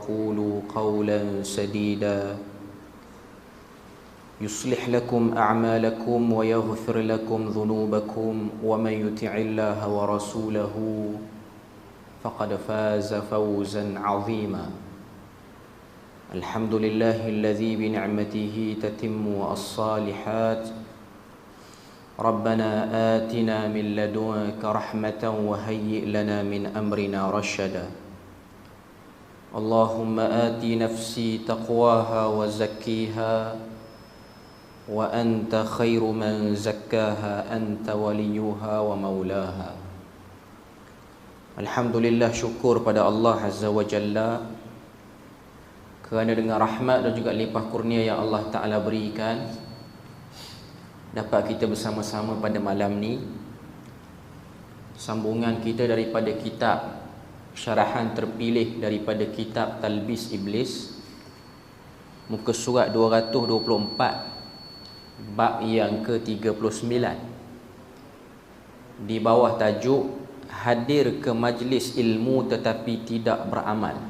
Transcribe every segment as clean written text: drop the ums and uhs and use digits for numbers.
وقولوا قولا سديدا يصلح لكم أعمالكم ويغفر لكم ذنوبكم ومن يطع الله ورسوله فقد فاز فوزا عظيما الحمد لله الذي بنعمته تتم الصالحات ربنا آتنا من لدنك رحمة وهيئ لنا من أمرنا رشدا اللهم آت نفسي تقواها وزكيها وأنت خير من زكاها أنت وليها ومولاها. Alhamdulillah, syukur pada Allah Azza wa Jalla kerana dengan rahmat dan juga limpah kurnia yang Allah Ta'ala berikan, dapat kita bersama-sama pada malam ni. Sambungan kita daripada kitab syarahan terpilih daripada kitab Talbis Iblis, muka surat 224, bab yang ke-39, di bawah tajuk hadir ke majlis ilmu tetapi tidak beramal.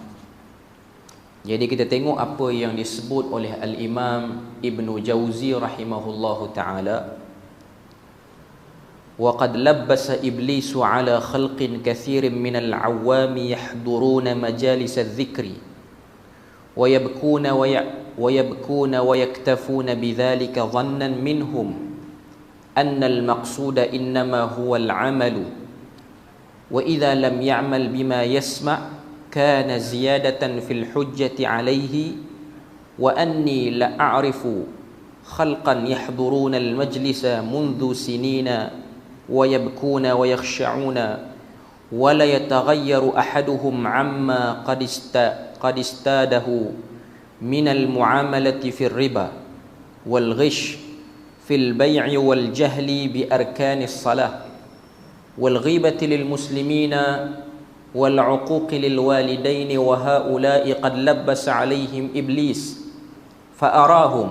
Jadi kita tengok apa yang disebut oleh Al-Imam Ibn Jauzi rahimahullahu ta'ala. وَقَدْ لَبَّسَ إِبْلِيسُ عَلَى خَلْقٍ كَثِيرٍ مِنَ الْعَوَّامِ يَحْضُرُونَ مَجَالِسَ الذِّكْرِ وَيَبْكُونَ وَيَكْتَفُونَ بِذَلِكَ ظَنًّا مِنْهُمْ أَنَّ الْمَقْصُودَ إِنَّمَا هُوَ الْعَمَلُ وَإِذَا لَمْ يَعْمَلْ بِمَا يَسْمَعُ كان زيادة في الحجة عليه وأني لأعرف خلقا يحضرون المجلس منذ سنين ويبكون ويخشعون ولا يتغير أحدهم عما قد استاده من المعاملة في الربا والغش في البيع والجهل بأركان الصلاة والغيبة للمسلمين والعقوق للوالدين وهؤلاء قد لبس عليهم إبليس فأراهم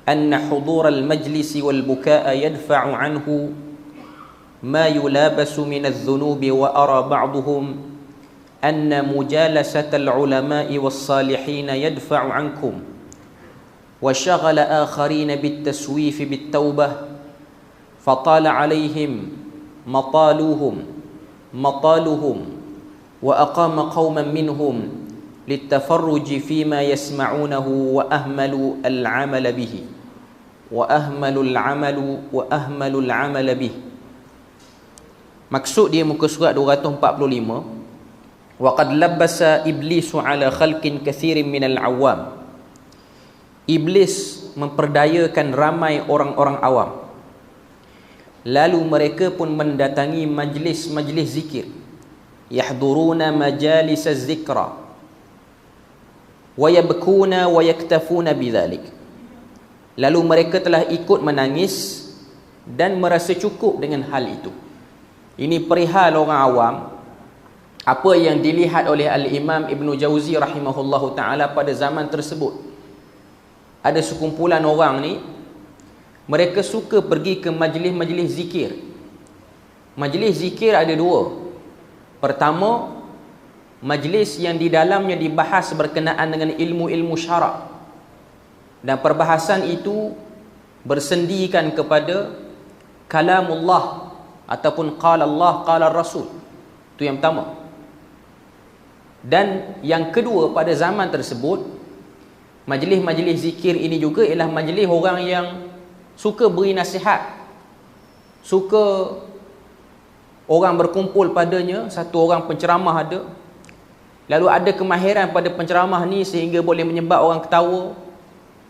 أن حضور المجلس والبكاء يدفع عنه ما يلابس من الذنوب وأرى بعضهم أن مجالسة العلماء والصالحين يدفع عنكم وشغل آخرين بالتسويف بالتوبة فطال عليهم مطالهم وأقام قوما منهم للتفرج فيما يسمعونه وأهملوا العمل به. Maksud dia muka surat 245, وَقَدْ لَبَّسَ إِبْلِيسُ عَلَى خَلْقٍ كَثِيرٍ مِنَ الْعَوَّامِ. Iblis memperdayakan ramai orang-orang awam, lalu mereka pun mendatangi majlis-majlis zikir, yahduruna majalis az-zikra wa yabkuna wa yaktafuna bidzalik. Lalu mereka telah ikut menangis dan merasa cukup dengan hal itu. Ini perihal orang awam, apa yang dilihat oleh Al-Imam Ibn Jauzi rahimahullahu ta'ala pada zaman tersebut. Ada sekumpulan orang ni, mereka suka pergi ke majlis-majlis zikir. Majlis zikir ada dua. Pertama, majlis yang di dalamnya dibahas berkenaan dengan ilmu-ilmu syarak, dan perbahasan itu bersendikan kepada kalamullah ataupun qala Allah qala Rasul. Itu yang pertama. Dan yang kedua, pada zaman tersebut, majlis-majlis zikir ini juga ialah majlis orang yang suka beri nasihat, suka orang berkumpul padanya, satu orang penceramah ada, lalu ada kemahiran pada penceramah ni sehingga boleh menyebab orang ketawa,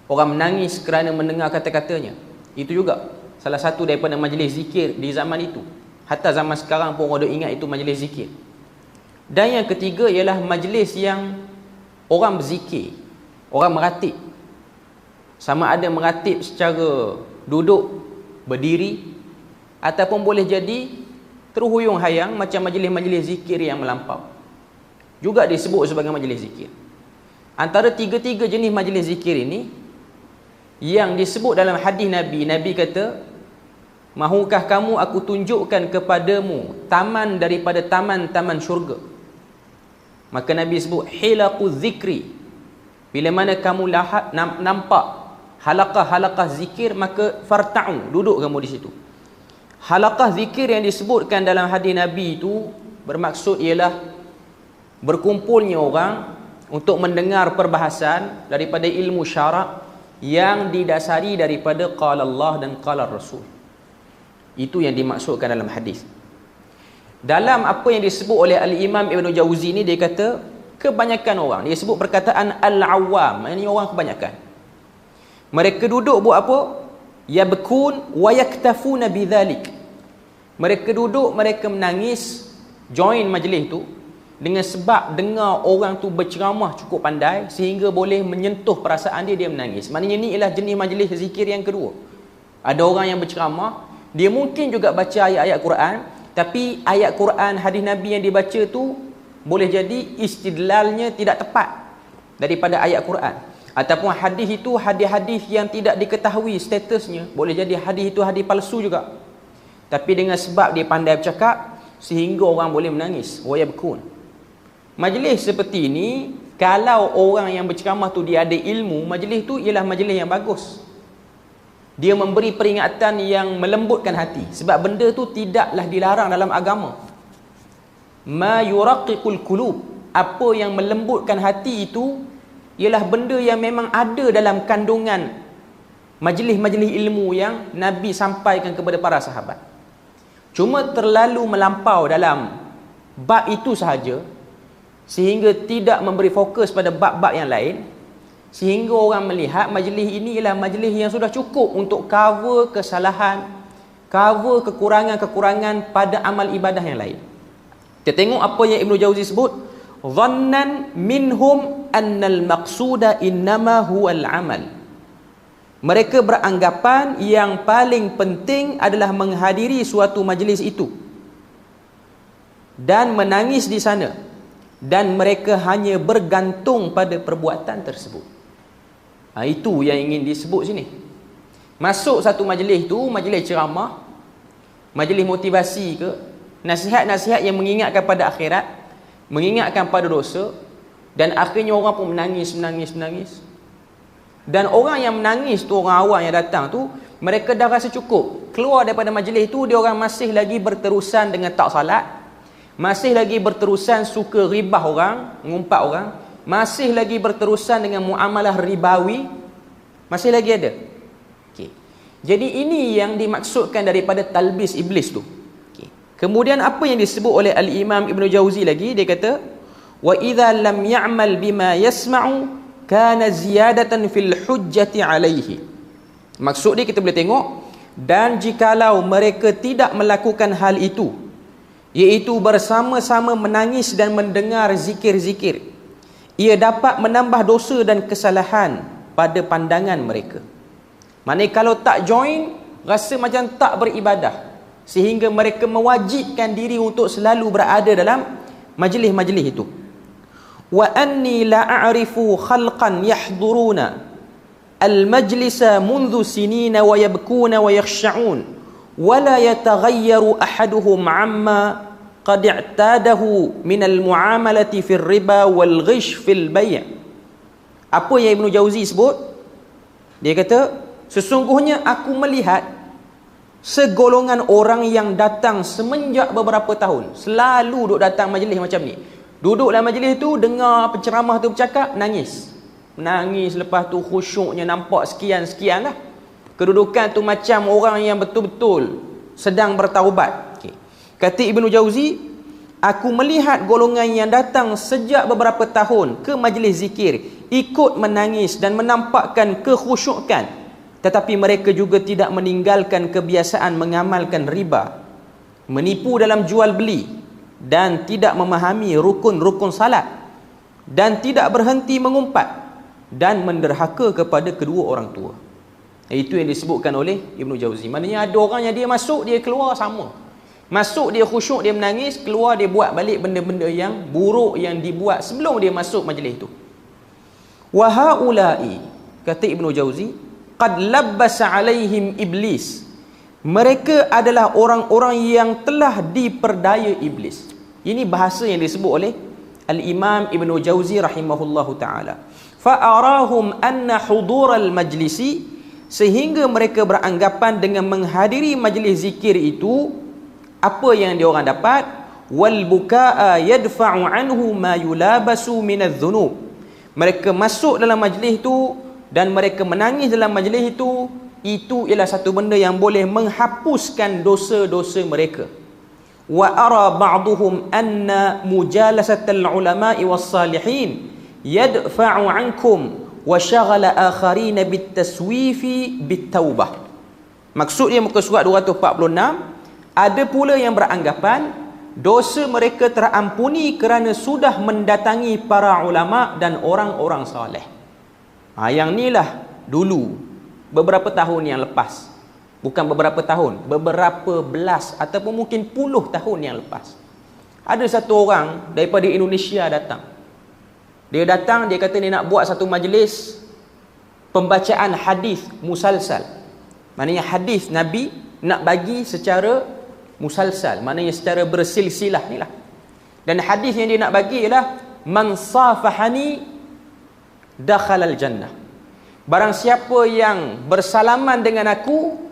orang menangis kerana mendengar kata-katanya. Itu juga salah satu daripada majlis zikir di zaman itu. Hatta zaman sekarang pun orang ingat itu majlis zikir. Dan yang ketiga ialah majlis yang orang berzikir, orang meratib. Sama ada meratib secara duduk, berdiri, ataupun boleh jadi terhuyung hayang macam majlis-majlis zikir yang melampau, juga disebut sebagai majlis zikir. Antara tiga-tiga jenis majlis zikir ini yang disebut dalam hadis Nabi, Nabi kata, mahukah kamu aku tunjukkan kepadamu taman daripada taman-taman syurga? Maka Nabi sebut hilaqu zikri. Bila mana kamu nampak halaqah-halaqah zikir, maka farta'u, duduk kamu di situ. Halaqah zikir yang disebutkan dalam hadis Nabi itu bermaksud ialah berkumpulnya orang untuk mendengar perbahasan daripada ilmu syarak yang didasari daripada qala Allah dan qala Rasul. Itu yang dimaksudkan dalam hadis. Dalam apa yang disebut oleh Al-Imam Ibn Jauzi ni, dia kata kebanyakan orang, dia sebut perkataan al-awam, ini orang kebanyakan, mereka duduk buat apa? Yabkun wa yaktafuna bidzalik. Mereka duduk, mereka menangis, join majlis tu dengan sebab dengar orang tu berceramah cukup pandai sehingga boleh menyentuh perasaan dia, dia menangis. Maknanya ni ialah jenis majlis zikir yang kedua. Ada orang yang berceramah, dia mungkin juga baca ayat-ayat Quran, tapi ayat Quran, hadis Nabi yang dibaca tu boleh jadi istidlalnya tidak tepat daripada ayat Quran, ataupun hadis itu hadis-hadis yang tidak diketahui statusnya, boleh jadi hadis itu hadis palsu juga. Tapi dengan sebab dia pandai bercakap sehingga orang boleh menangis. Wa yabkun. Majlis seperti ini, kalau orang yang berceramah tu dia ada ilmu, majlis tu ialah majlis yang bagus. Dia memberi peringatan yang melembutkan hati, sebab benda tu tidaklah dilarang dalam agama. Ma yuraqiqul qulub, apa yang melembutkan hati itu ialah benda yang memang ada dalam kandungan majlis-majlis ilmu yang Nabi sampaikan kepada para sahabat. Cuma terlalu melampau dalam bab itu sahaja, sehingga tidak memberi fokus pada bab-bab yang lain, sehingga orang melihat majlis ini ialah majlis yang sudah cukup untuk cover kesalahan, cover kekurangan-kekurangan pada amal ibadah yang lain. Kita tengok apa yang Ibn Jauzi sebut, dhannan minhum annal maqsuda innama huwal amal. Mereka beranggapan yang paling penting adalah menghadiri suatu majlis itu dan menangis di sana, dan mereka hanya bergantung pada perbuatan tersebut. Itu yang ingin disebut sini. Masuk satu majlis tu, majlis ceramah, majlis motivasi ke, nasihat-nasihat yang mengingatkan pada akhirat, mengingatkan pada dosa, dan akhirnya orang pun menangis. Dan orang yang menangis tu, orang awam yang datang tu, mereka dah rasa cukup. Keluar daripada majlis tu, dia orang masih lagi berterusan dengan tak salat, masih lagi berterusan suka ribah orang, mengumpat orang, masih lagi berterusan dengan muamalah ribawi, masih lagi ada. Okay. Jadi ini yang dimaksudkan daripada talbis iblis tu. Okay. Kemudian apa yang disebut oleh Al-Imam Ibn Jauzi lagi, dia kata wa idza lam ya'mal bima yasma'u kana ziyadatan fil hujjati alaihi. Maksud dia kita boleh tengok, dan jikalau mereka tidak melakukan hal itu, iaitu bersama-sama menangis dan mendengar zikir-zikir, ia dapat menambah dosa dan kesalahan pada pandangan mereka. Maknanya kalau tak join, rasa macam tak beribadah, sehingga mereka mewajibkan diri untuk selalu berada dalam majlis-majlis itu. Wa anni la a'rifu khalqan yahduruna al-majlisa mundhu sinina wa yabkuna wa yakhsha'un wa la yataghayyaru ahaduhum amma qad i'tadahu min al-mu'amalati fi riba wal ghish fil bay'. Apa yang Ibn Jauzi sebut? Dia kata, sesungguhnya aku melihat segolongan orang yang datang semenjak beberapa tahun, selalu duduk datang majlis macam ni. Duduk dalam majlis tu, dengar penceramah tu bercakap, nangis, lepas tu khusyuknya nampak sekian-sekian lah. Kedudukan tu macam orang yang betul-betul sedang bertaubat. Okay. Kata Ibn Jauzi, aku melihat golongan yang datang sejak beberapa tahun ke majlis zikir, ikut menangis dan menampakkan kekhusyukan, tetapi mereka juga tidak meninggalkan kebiasaan mengamalkan riba, menipu dalam jual beli, dan tidak memahami rukun-rukun salat, dan tidak berhenti mengumpat dan menderhaka kepada kedua orang tua. Itu yang disebutkan oleh Ibn Jauzi. Maknanya ada orang yang dia masuk, dia keluar sama. Masuk dia khusyuk, dia menangis, keluar dia buat balik benda-benda yang buruk yang dibuat sebelum dia masuk majlis itu. Wa haula'i, kata Ibn Jauzi, qad labbasa alaihim iblis. Mereka adalah orang-orang yang telah diperdaya iblis. Ini bahasa yang disebut oleh Al-Imam Ibn Jauzi rahimahullahu ta'ala. Fa'arahum anna hudural majlisi, sehingga mereka beranggapan dengan menghadiri majlis zikir itu, apa yang diorang dapat? Wal bukaa yadfa'u anhu ma yulabasu minadh dhunub. Mereka masuk dalam majlis itu dan mereka menangis dalam majlis itu ialah satu benda yang boleh menghapuskan dosa-dosa mereka. Wa ara ba'duhum anna mujalasatal ulama'i was salihin yadfa'u ankum wa syaghala akharina bitaswifi bitaubah. Maksudnya muka surat 246, ada pula yang beranggapan dosa mereka terampuni kerana sudah mendatangi para ulama dan orang-orang saleh. Yang inilah dulu, beberapa tahun yang lepas. Bukan beberapa tahun, beberapa belas ataupun mungkin puluh tahun yang lepas. Ada satu orang daripada Indonesia datang. Dia datang, dia kata dia nak buat satu majlis pembacaan hadis musalsal. Maknanya hadis Nabi nak bagi secara musalsal, maknanya secara bersilsilah ni lah. Dan hadis yang dia nak bagi ialah man safahani dakhalal jannah. Barang siapa yang bersalaman dengan aku,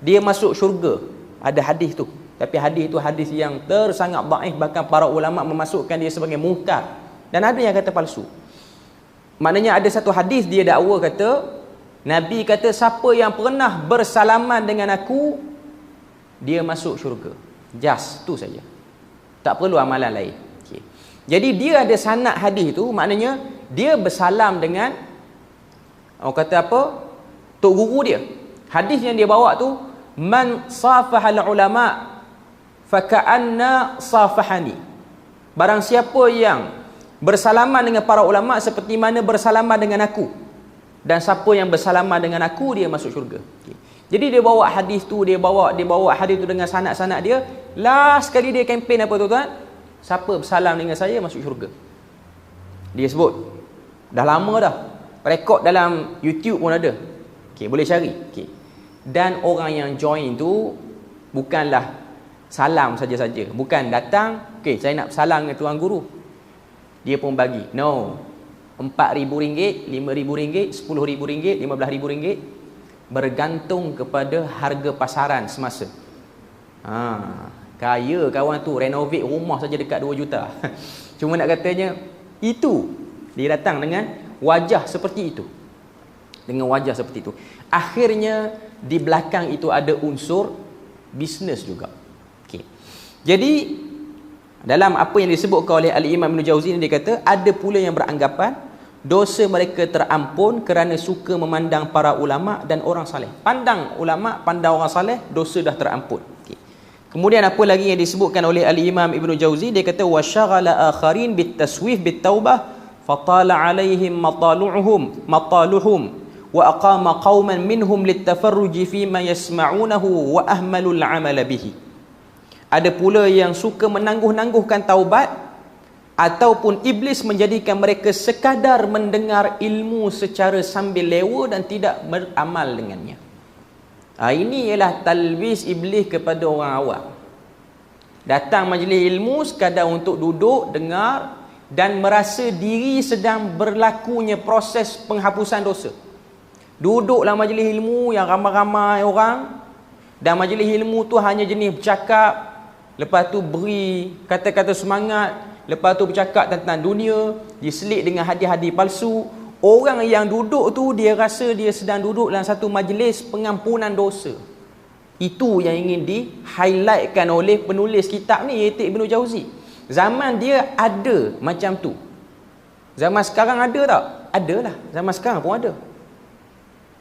dia masuk syurga. Ada hadis tu. Tapi hadis tu hadis yang tersangat dhaif, bahkan para ulama memasukkan dia sebagai mungkar. Dan ada yang kata palsu. Maknanya ada satu hadis dia dakwa kata, Nabi kata siapa yang pernah bersalaman dengan aku, dia masuk syurga. Just tu saja. Tak perlu amalan lain. Okay. Jadi dia ada sanad hadis tu, maknanya dia bersalam dengan, orang kata apa, tok guru dia. Hadis yang dia bawa tu, man safahal ulama faka'anna safahani. Barang siapa yang bersalaman dengan para ulama seperti mana bersalaman dengan aku, dan siapa yang bersalaman dengan aku, dia masuk syurga. Okay. Jadi dia bawa hadis tu, dia bawa hadis tu dengan sanad-sanad dia. Last sekali dia kempen apa tuan-tuan? Siapa bersalam dengan saya masuk syurga. Dia sebut. Dah lama dah. Rekod dalam YouTube pun ada. Okay, boleh cari. Okay. Dan orang yang join tu bukanlah salam saja-saja. Bukan datang, okay, saya nak salam dengan tuan guru, dia pun bagi. No. RM4,000, RM5,000, RM10,000, RM15,000, bergantung kepada harga pasaran semasa. Kaya kawan tu, renovate rumah saja dekat 2 juta. Cuma nak katanya, itu dia datang dengan wajah seperti itu. Dengan wajah seperti itu. Akhirnya di belakang itu ada unsur bisnes juga. Okay. Jadi dalam apa yang disebutkan oleh Al-Imam Ibn Jauzi ni, dia kata ada pula yang beranggapan dosa mereka terampun kerana suka memandang para ulama dan orang saleh. Pandang ulama, pandang orang saleh, dosa dah terampun. Okay. Kemudian apa lagi yang disebutkan oleh Al-Imam Ibn Jauzi, dia kata wasyaghala akharin bitaswif bitaubah fatala alaihim mataluhum wa aqama qauman minhum litafarruji fima yasma'unahu wa ahmalul amala bihi. Ada pula yang suka menangguh-nangguhkan taubat, ataupun iblis menjadikan mereka sekadar mendengar ilmu secara sambil lewa dan tidak beramal dengannya. Ini ialah talbis iblis kepada orang awam. Datang majlis ilmu sekadar untuk duduk, dengar dan merasa diri sedang berlakunya proses penghapusan dosa. Duduklah majlis ilmu yang ramai-ramai orang, dan majlis ilmu tu hanya jenis bercakap, lepas tu beri kata-kata semangat, lepas tu bercakap tentang dunia, diselit dengan hadis-hadis palsu. Orang yang duduk tu dia rasa dia sedang duduk dalam satu majlis pengampunan dosa. Itu yang ingin di-highlightkan oleh penulis kitab ni, iaitu Ibn Jauzi. Zaman dia ada macam tu. Zaman sekarang ada tak? Ada lah. Zaman sekarang pun ada.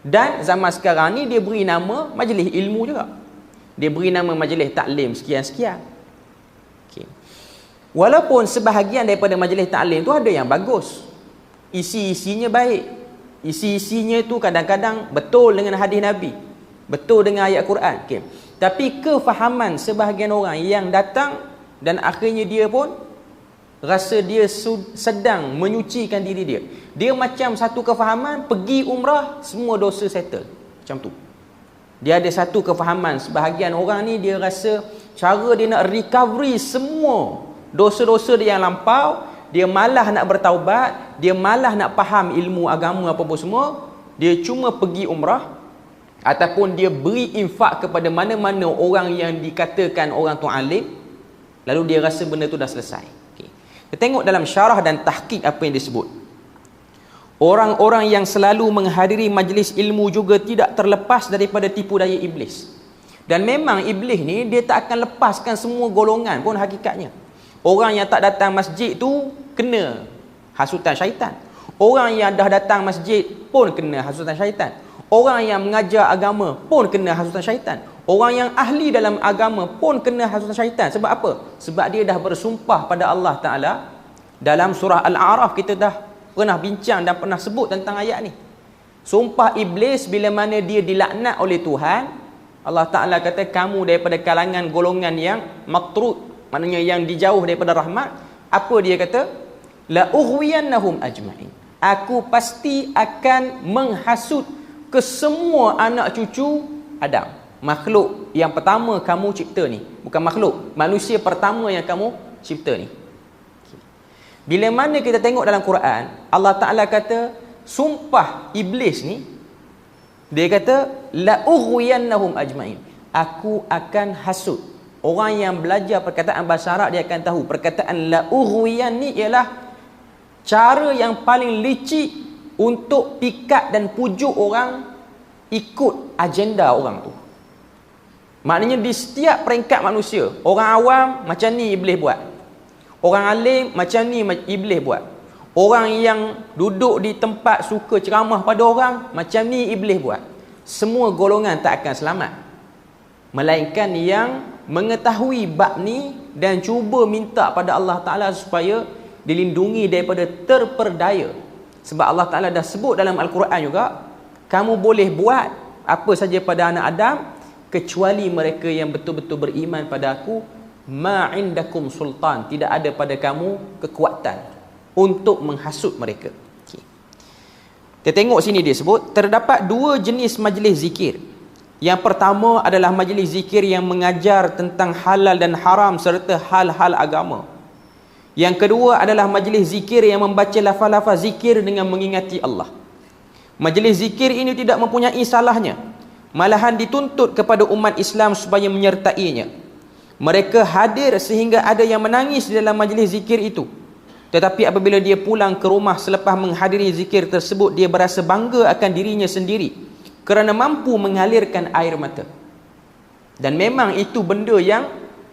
Dan zaman sekarang ni dia beri nama majlis ilmu juga. Dia beri nama majlis taklim sekian-sekian. Okay. Walaupun sebahagian daripada majlis taklim tu ada yang bagus, isi-isinya baik, isi-isinya tu kadang-kadang betul dengan hadis Nabi, betul dengan ayat Quran. Okay. Tapi kefahaman sebahagian orang yang datang dan akhirnya dia pun rasa dia sedang menyucikan diri dia. Dia macam satu kefahaman, pergi umrah, semua dosa settle. Macam tu. Dia ada satu kefahaman. Sebahagian orang ni dia rasa cara dia nak recovery semua dosa-dosa dia yang lampau, dia malah nak bertaubat, dia malah nak faham ilmu agama apa-apa semua, dia cuma pergi umrah ataupun dia beri infak kepada mana-mana orang yang dikatakan orang tu alim, lalu dia rasa benda tu dah selesai. Okay. Kita tengok dalam syarah dan tahqiq apa yang disebut. Orang-orang yang selalu menghadiri majlis ilmu juga tidak terlepas daripada tipu daya iblis. Dan memang iblis ni dia tak akan lepaskan semua golongan pun hakikatnya. Orang yang tak datang masjid tu kena hasutan syaitan. Orang yang dah datang masjid pun kena hasutan syaitan. Orang yang mengajar agama pun kena hasutan syaitan. Orang yang ahli dalam agama pun kena hasutan syaitan. Sebab apa? Sebab dia dah bersumpah pada Allah Ta'ala. Dalam surah Al-A'raf kita dah pernah bincang dan pernah sebut tentang ayat ni. Sumpah iblis bila mana dia dilaknat oleh Tuhan, Allah Ta'ala kata kamu daripada kalangan golongan yang matrud, maknanya yang dijauh daripada rahmat. Apa dia kata? La ughwiyannahum ajma'in. Aku pasti akan menghasut ke semua anak cucu Adam. Makhluk yang pertama kamu cipta ni. Bukan makhluk, manusia pertama yang kamu cipta ni. Bila mana kita tengok dalam Quran, Allah Ta'ala kata sumpah iblis ni, dia kata la ughwiyannahum ajma'in. Aku akan hasut. Orang yang belajar perkataan bahasa Arab dia akan tahu perkataan la ughwiyan ni ialah cara yang paling licik untuk pikat dan pujuk orang ikut agenda orang tu. Maknanya di setiap peringkat manusia, orang awam macam ni iblis buat, orang alim macam ni iblis buat, orang yang duduk di tempat suka ceramah pada orang macam ni iblis buat. Semua golongan tak akan selamat, melainkan yang mengetahui bab ni dan cuba minta pada Allah Ta'ala supaya dilindungi daripada terperdaya. Sebab Allah Ta'ala dah sebut dalam Al-Quran juga, kamu boleh buat apa saja pada anak Adam kecuali mereka yang betul-betul beriman pada aku. Ma'indakum sultan, tidak ada pada kamu kekuatan untuk menghasut mereka. Okay. Kita tengok sini dia sebut terdapat dua jenis majlis zikir. Yang pertama adalah majlis zikir yang mengajar tentang halal dan haram serta hal-hal agama. Yang kedua adalah majlis zikir yang membaca lafaz-lafaz zikir dengan mengingati Allah. Majlis zikir ini tidak mempunyai salahnya, malahan dituntut kepada umat Islam supaya menyertainya. Mereka hadir sehingga ada yang menangis di dalam majlis zikir itu. Tetapi apabila dia pulang ke rumah selepas menghadiri zikir tersebut, dia berasa bangga akan dirinya sendiri kerana mampu mengalirkan air mata. Dan memang itu benda yang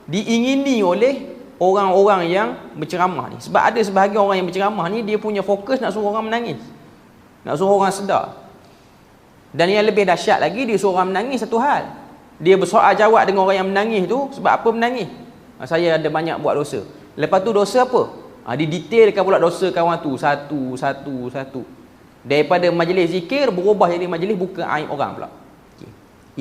diingini oleh orang-orang yang berceramah ni. Sebab ada sebahagian orang yang berceramah ni, dia punya fokus nak suruh orang menangis, nak suruh orang sedar. Dan yang lebih dahsyat lagi, dia suruh orang menangis satu hal, dia bersoal jawab dengan orang yang menangis tu. Sebab apa menangis? Saya ada banyak buat dosa. Lepas tu dosa apa? Didetailkan pula dosa kawan tu satu. Daripada majlis zikir berubah jadi majlis buka aib orang pula. Okay.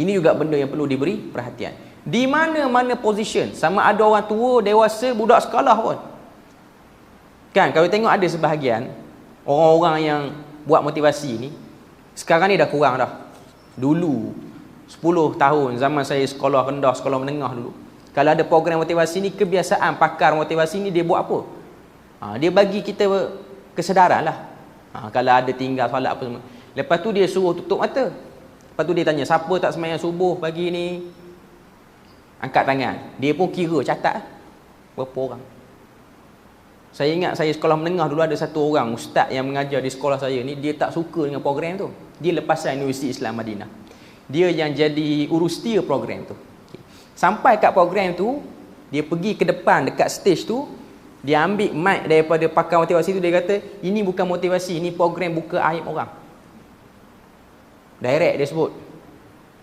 Ini juga benda yang perlu diberi perhatian. Di mana-mana position, sama ada orang tua, dewasa, budak sekolah pun. Kan, kalau tengok ada sebahagian orang-orang yang buat motivasi ni, sekarang ni dah kurang dah. Dulu 10 tahun zaman saya sekolah rendah, sekolah menengah dulu, kalau ada program motivasi ni, kebiasaan pakar motivasi ni dia buat apa? Dia bagi kita kesedaran lah. Kalau ada tinggal solat apa semua, lepas tu dia suruh tutup mata. Lepas tu dia tanya, siapa tak sembahyang subuh pagi ni? Angkat tangan. Dia pun kira, catat berapa orang. Saya ingat saya sekolah menengah dulu ada satu orang ustaz yang mengajar di sekolah saya ni, dia tak suka dengan program tu. Dia lepasan Universiti Islam Madinah, dia yang jadi urustia program tu. Sampai kat program tu, dia pergi ke depan dekat stage tu, dia ambil mic daripada pakar motivasi tu, dia kata, ini bukan motivasi, ini program buka aib orang. Direct dia sebut.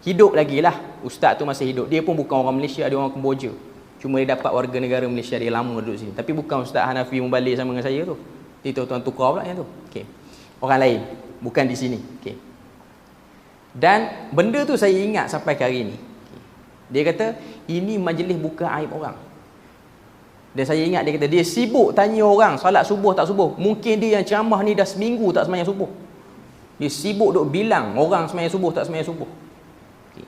Hidup lagi lah, ustaz tu masih hidup. Dia pun bukan orang Malaysia, dia orang Kemboja. Cuma dia dapat warga negara Malaysia, dia lama duduk sini. Tapi bukan Ustaz Hanafi Mubalik sama dengan saya tu. Itu tuan tukar pula yang tu. Okay. Orang lain, bukan di sini. Okay. Dan benda tu saya ingat sampai hari ini. Dia kata, ini majlis buka aib orang. Dan saya ingat dia kata, dia sibuk tanya orang solat subuh tak subuh. Mungkin dia yang ceramah ni dah seminggu tak sembahyang subuh. Dia sibuk duk bilang orang sembahyang subuh tak sembahyang subuh. Okay.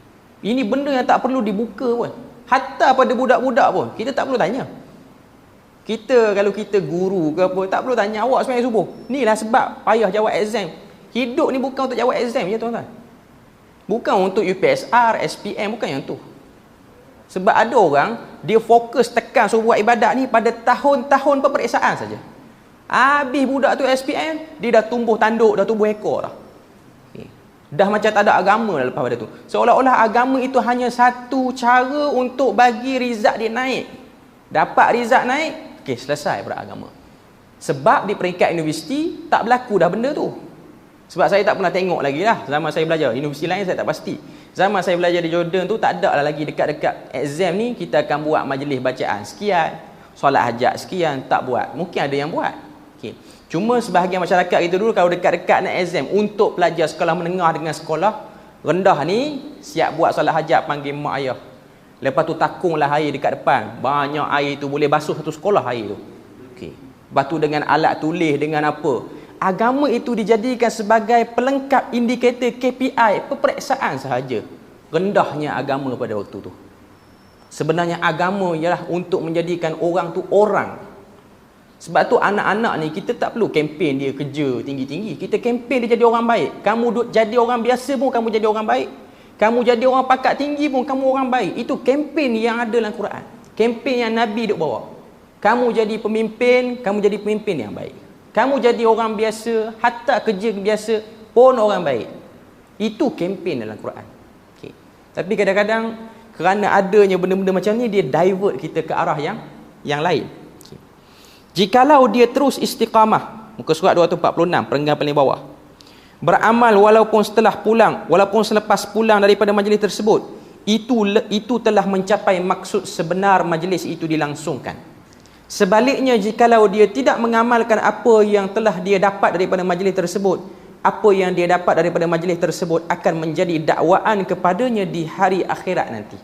Ini benda yang tak perlu dibuka pun. Hatta pada budak-budak pun kita tak perlu tanya. Kita kalau kita guru ke apa, tak perlu tanya awak sembahyang subuh. Inilah sebab payah jawab exam. Hidup ni bukan untuk jawab exam je tuan-tuan. Bukan untuk UPSR, SPM, bukan yang tu. Sebab ada orang dia fokus tekan suruh buat ibadat ni pada tahun-tahun peperiksaan saja. Habis budak tu SPM, dia dah tumbuh tanduk, dah tumbuh ekor dah. Dah macam tak ada agama dah lepas pada tu. Seolah-olah agama itu hanya satu cara untuk bagi rizat dia naik. Dapat rizat naik, okey, selesai beragama. Sebab di peringkat universiti tak berlaku dah benda tu. Sebab saya tak pernah tengok lagi lah zaman saya belajar. Universiti lain saya tak pasti. Zaman saya belajar di Jordan tu tak ada lah lagi dekat-dekat exam ni kita akan buat majlis bacaan sekian, solat hajat sekian, tak buat. Mungkin ada yang buat. Okey. Cuma sebahagian masyarakat kita dulu kalau dekat-dekat nak exam untuk pelajar sekolah menengah dengan sekolah rendah ni siap buat solat hajat panggil mak ayah. Lepas tu takunglah air dekat depan. Banyak air tu boleh basuh satu sekolah air tu. Okey. Lepas tu dengan alat tulis dengan apa? Agama itu dijadikan sebagai pelengkap indikator KPI peperiksaan sahaja. Rendahnya agama pada waktu tu. Sebenarnya agama ialah untuk menjadikan orang tu orang. Sebab tu anak-anak ni kita tak perlu kempen dia kerja tinggi-tinggi. Kita kempen dia jadi orang baik. Kamu jadi orang biasa pun kamu jadi orang baik. Kamu jadi orang pangkat tinggi pun kamu orang baik. Itu kempen yang ada dalam Quran. Kempen yang Nabi duk bawa. Kamu jadi pemimpin yang baik. Kamu jadi orang biasa, hatta kerja biasa pun orang baik. Itu kempen dalam Quran. Okay. Tapi kadang-kadang kerana adanya benda-benda macam ni, dia divert kita ke arah yang lain. Okay. Jikalau dia terus istiqamah, muka surat 246, perenggan paling bawah. Beramal walaupun selepas pulang daripada majlis tersebut, itu telah mencapai maksud sebenar majlis itu dilangsungkan. Sebaliknya, jikalau dia tidak mengamalkan apa yang telah dia dapat daripada majlis tersebut, apa yang dia dapat daripada majlis tersebut akan menjadi dakwaan kepadanya di hari akhirat nanti.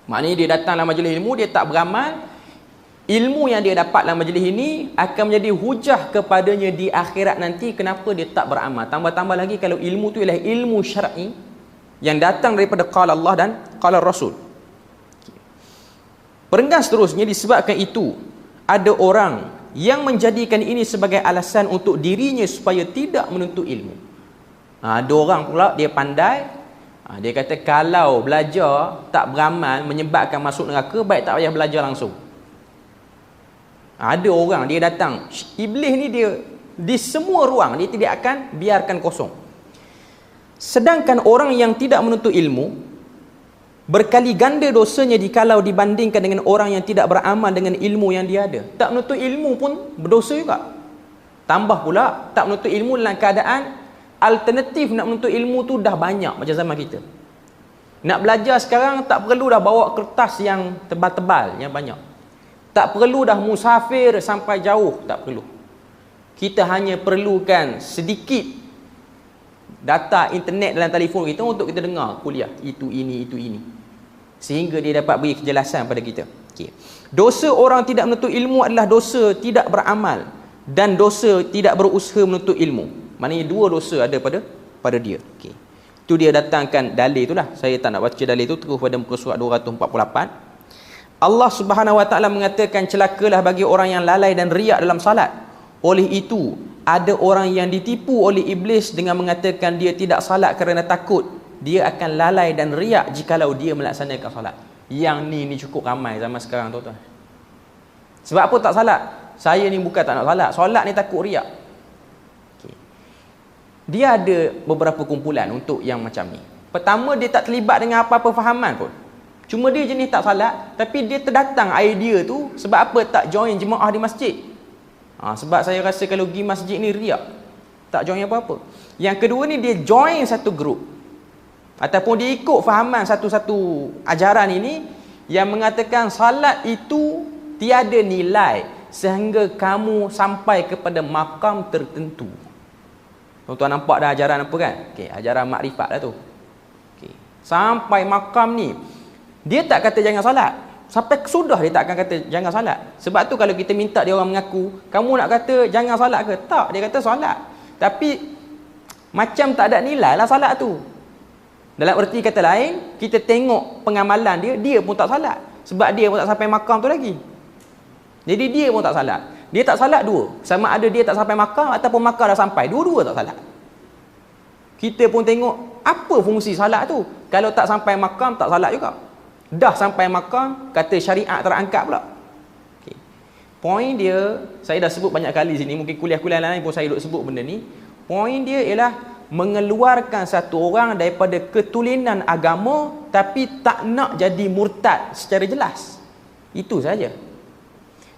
Maknanya dia datang dalam majlis ilmu, dia tak beramal, ilmu yang dia dapat dalam majlis ini akan menjadi hujah kepadanya di akhirat nanti kenapa dia tak beramal. Tambah-tambah lagi kalau ilmu tu ialah ilmu syar'i yang datang daripada qala Allah dan qala Rasul. Perenggan seterusnya, disebabkan itu ada orang yang menjadikan ini sebagai alasan untuk dirinya supaya tidak menuntut ilmu. Ada orang pula dia pandai, dia kata kalau belajar tak beramal menyebabkan masuk neraka, baik tak payah belajar langsung. Ada orang dia datang, iblis ni dia di semua ruang dia tidak akan biarkan kosong. Sedangkan orang yang tidak menuntut ilmu berkali ganda dosanya jikalau dibandingkan dengan orang yang tidak beramal dengan ilmu yang dia ada. Tak menuntut ilmu pun berdosa juga. Tambah pula tak menuntut ilmu dalam keadaan alternatif nak menuntut ilmu tu dah banyak macam zaman kita. Nak belajar sekarang tak perlu dah bawa kertas yang tebal-tebal yang banyak. Tak perlu dah musafir sampai jauh, tak perlu. Kita hanya perlukan sedikit data internet dalam telefon kita untuk kita dengar kuliah itu ini. Sehingga dia dapat beri kejelasan pada kita. Okay. Dosa orang tidak menuntut ilmu adalah dosa tidak beramal dan dosa tidak berusaha menuntut ilmu. Maknanya dua dosa ada pada dia. Okay. Itu dia datangkan dalil itulah. Saya tak nak baca dalil itu, terus pada muka surat 248. Allah Subhanahu Wa Taala mengatakan celakalah bagi orang yang lalai dan riak dalam salat. Oleh itu, ada orang yang ditipu oleh iblis dengan mengatakan dia tidak salat kerana takut dia akan lalai dan riak jikalau dia melaksanakan salat. Yang ni cukup ramai zaman sekarang tuan-tuan. Sebab apa tak salat? Saya ni bukan tak nak salat. Solat ni takut riak. Okay. Dia ada beberapa kumpulan untuk yang macam ni. Pertama, dia tak terlibat dengan apa-apa fahaman pun. Cuma dia jenis tak salat, tapi dia terdatang idea tu sebab apa tak join jemaah di masjid. Sebab saya rasa kalau pergi masjid ni riak. Tak join apa-apa. Yang kedua ni dia join satu grup. Ataupun dia ikut fahaman satu-satu ajaran ini yang mengatakan salat itu tiada nilai sehingga kamu sampai kepada makam tertentu. Tuan-tuan nampak dah ajaran apa kan? Okay, ajaran makrifat lah tu. Okay. Sampai makam ni dia tak kata jangan salat. Sampai sudah dia tak akan kata jangan salat. Sebab tu kalau kita minta dia orang mengaku, kamu nak kata jangan salat ke? Tak, dia kata salat. Tapi macam tak ada nilai lah salat tu. Dalam erti kata lain, kita tengok pengamalan dia, dia pun tak salat. Sebab dia pun tak sampai makam tu lagi. Jadi dia pun tak salat. Dia tak salat dua. Sama ada dia tak sampai Makkah ataupun Makkah dah sampai. Dua-dua tak salat. Kita pun tengok apa fungsi salat tu. Kalau tak sampai Makkah tak salat juga. Dah sampai Makkah kata syariat terangkat pula. Okay. Poin dia, saya dah sebut banyak kali sini, mungkin kuliah-kuliah lain pun saya duk sebut benda ni. Poin dia ialah mengeluarkan satu orang daripada ketulinan agama tapi tak nak jadi murtad secara jelas. Itu saja.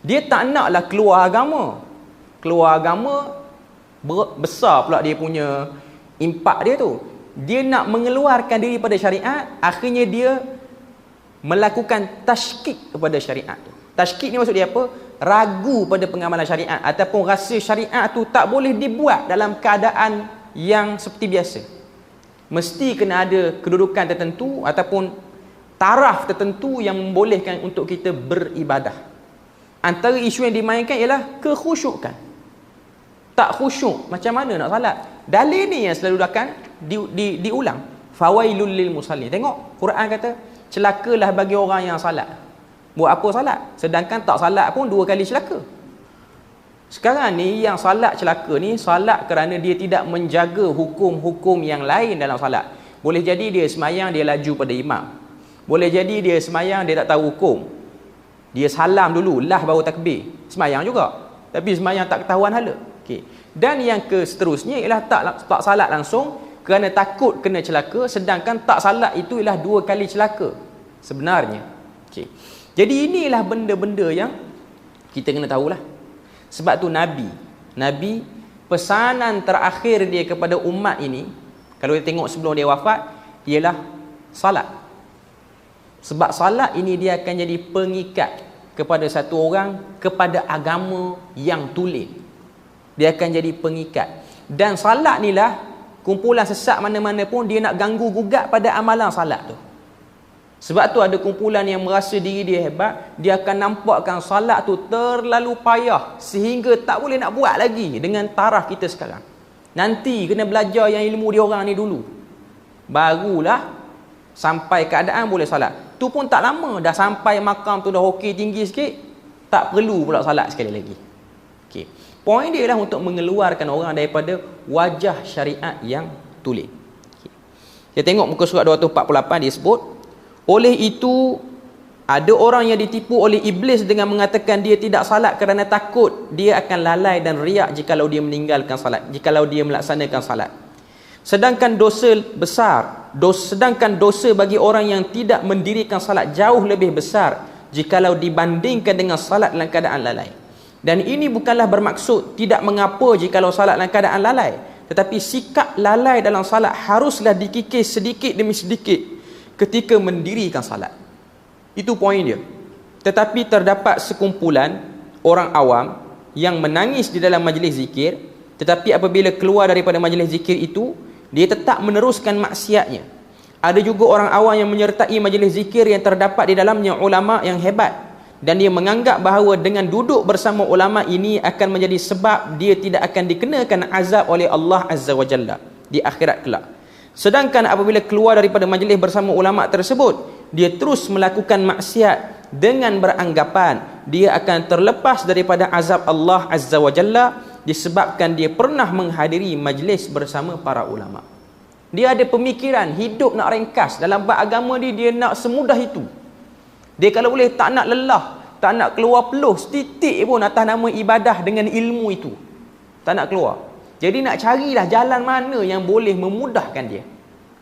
Dia tak naklah keluar agama. Keluar agama besar pula dia punya impak dia tu. Dia nak mengeluarkan diri pada syariat, akhirnya dia melakukan tashkik kepada syariat tu. Tashkik ni maksud dia apa? Ragu pada pengamalan syariat ataupun rasa syariat tu tak boleh dibuat dalam keadaan yang seperti biasa. Mesti kena ada kedudukan tertentu ataupun taraf tertentu yang membolehkan untuk kita beribadah. Antara isu yang dimainkan ialah kekhusyukan. Tak khusyuk, macam mana nak salat? Dalil ni yang selalu akan diulang. Fawailul lil musallin. Tengok Quran kata celakalah bagi orang yang salat. Buat apa salat? Sedangkan tak salat pun 2 kali celaka. Sekarang ni yang salat celaka ni salat kerana dia tidak menjaga hukum-hukum yang lain dalam salat. Boleh jadi dia semayang dia laju pada imam. Boleh jadi dia semayang dia tak tahu hukum. Dia salam dulu lah baru takbir. Semayang juga. Tapi semayang tak ketahuan hala. Okey. Dan yang seterusnya ialah tak salat langsung kerana takut kena celaka, sedangkan tak salat itu ialah 2 kali celaka sebenarnya. Okey. Jadi inilah benda-benda yang kita kena tahulah. Sebab tu Nabi pesanan terakhir dia kepada umat ini, kalau kita tengok sebelum dia wafat, ialah salat. Sebab salat ini dia akan jadi pengikat kepada satu orang kepada agama yang tulen. Dia akan jadi pengikat. Dan salat ni lah kumpulan sesat mana-mana pun dia nak ganggu gugat pada amalan salat tu. Sebab tu ada kumpulan yang merasa diri dia hebat, dia akan nampakkan salat tu terlalu payah sehingga tak boleh nak buat lagi dengan taraf kita sekarang. Nanti kena belajar yang ilmu dia orang ni dulu. Barulah sampai keadaan boleh salat. Tu pun tak lama, dah sampai makam tu dah okey tinggi sikit, tak perlu pula salat sekali lagi. Okey. Poin dia ialah untuk mengeluarkan orang daripada wajah syariat yang tulen. Okay. Kita tengok muka surat 248 dia sebut, oleh itu ada orang yang ditipu oleh iblis dengan mengatakan dia tidak salat kerana takut dia akan lalai dan riak jikalau dia meninggalkan salat, jikalau dia melaksanakan salat. Sedangkan dosa bagi orang yang tidak mendirikan salat jauh lebih besar jikalau dibandingkan dengan salat dalam keadaan lalai. Dan ini bukanlah bermaksud tidak mengapa jikalau salat dalam keadaan lalai, tetapi sikap lalai dalam salat haruslah dikikis sedikit demi sedikit ketika mendirikan salat. Itu poin dia. Tetapi terdapat sekumpulan orang awam yang menangis di dalam majlis zikir, tetapi apabila keluar daripada majlis zikir itu, dia tetap meneruskan maksiatnya. Ada juga orang awam yang menyertai majlis zikir yang terdapat di dalamnya ulama yang hebat, dan dia menganggap bahawa dengan duduk bersama ulama ini akan menjadi sebab dia tidak akan dikenakan azab oleh Allah Azza wa Jalla di akhirat kelak. Sedangkan apabila keluar daripada majlis bersama ulama tersebut, dia terus melakukan maksiat dengan beranggapan dia akan terlepas daripada azab Allah Azza wa Jalla disebabkan dia pernah menghadiri majlis bersama para ulama. Dia ada pemikiran hidup nak ringkas dalam bab agama dia nak semudah itu. Dia kalau boleh tak nak lelah, tak nak keluar peluh setitik pun atas nama ibadah dengan ilmu itu. Tak nak keluar. Jadi nak carilah jalan mana yang boleh memudahkan dia.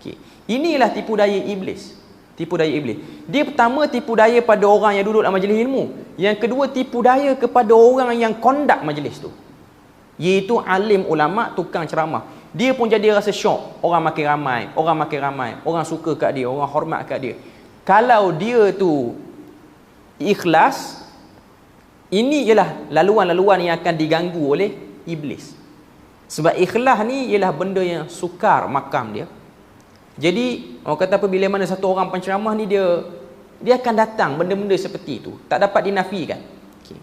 Okay. Inilah tipu daya iblis. Tipu daya iblis. Dia pertama tipu daya pada orang yang duduk dalam majlis ilmu. Yang kedua tipu daya kepada orang yang kondak majlis tu. Iaitu alim ulama, tukang ceramah. Dia pun jadi rasa syok. Orang makin ramai, orang suka kat dia, orang hormat kat dia. Kalau dia tu ikhlas, ini ialah laluan-laluan yang akan diganggu oleh iblis. Sebab ikhlas ni ialah benda yang sukar makam dia. Jadi orang kata apabila mana satu orang penceramah ni dia akan datang benda-benda seperti itu, tak dapat dinafikan. Okay.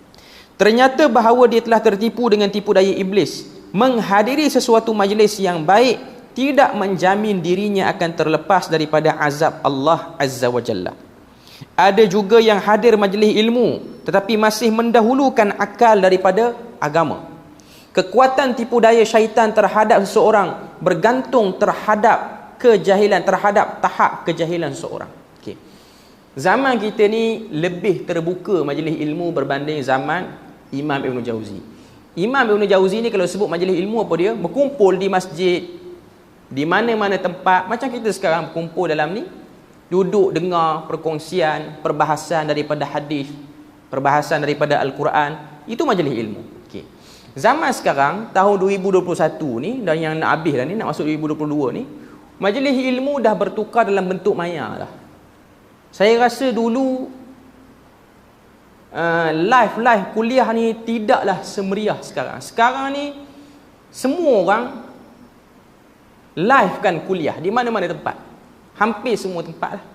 Ternyata bahawa dia telah tertipu dengan tipu daya iblis. Menghadiri sesuatu majlis yang baik tidak menjamin dirinya akan terlepas daripada azab Allah Azza wa Jalla. Ada juga yang hadir majlis ilmu tetapi masih mendahulukan akal daripada agama. Kekuatan tipu daya syaitan terhadap seseorang bergantung terhadap kejahilan, terhadap tahap kejahilan seseorang. Okey. Zaman kita ni lebih terbuka majlis ilmu berbanding zaman Imam Ibn Jauzi. Imam Ibn Jauzi ni kalau sebut majlis ilmu apa dia? Berkumpul di masjid, di mana-mana tempat. Macam kita sekarang berkumpul dalam ni, duduk dengar perkongsian, perbahasan daripada hadis, perbahasan daripada Al-Quran. Itu majlis ilmu. Okay. Zaman sekarang, tahun 2021 ni, dan yang nak habis dah ni, nak masuk 2022 ni, majlis ilmu dah bertukar dalam bentuk maya dah. Saya rasa dulu live kuliah ni tidaklah semeriah sekarang. Sekarang ni semua orang live kan kuliah di mana-mana tempat. Hampir semua tempat lah.